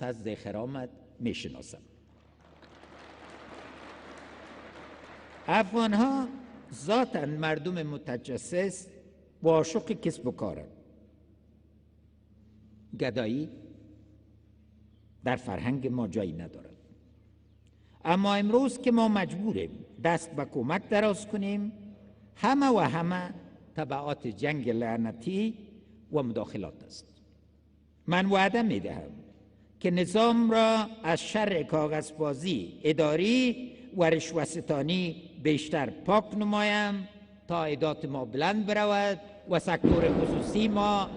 از ذخر آمد میشناسم. افغانها ذاتاً مردم متجسس و عاشق کسب و کارند. گدایی در فرهنگ ما جایی ندارد. اما امروز که ما مجبوریم دست به کمک دراز کنیم، همه تبعات جنگ لعنتی و مداخلات است. من وعده می دهم که نظام را از شر کاغذبازی اداری و رشوه‌ستانی بیشتر پاک نمایم تا عایدات ما بلند برود و سکتور خصوصی ما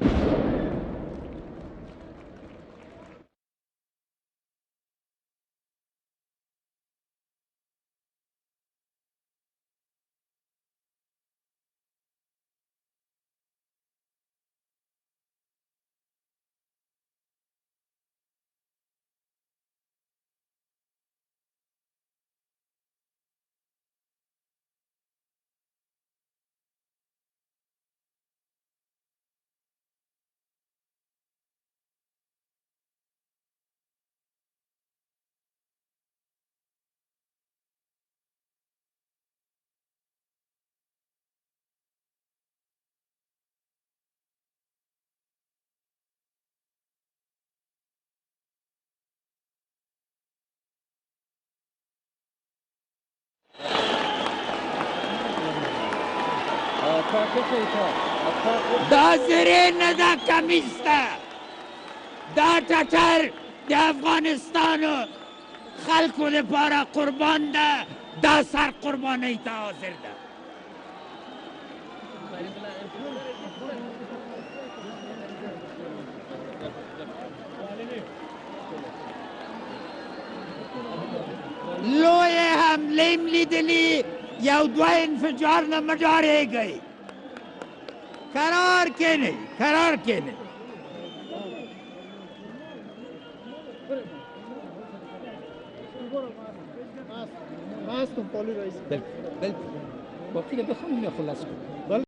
دا زره نه دا کمیسته، دا ټټر د افغانستان خلکو لپاره قربان ده، دا سر قربانی ته حاضر ده. لوی حمله م لیدلی، یو دوه انفجار نه مه ډارېږئ، قرار کینئ. هستم پالی رئیس. باقی رو بخونیم یا خلاص کنیم؟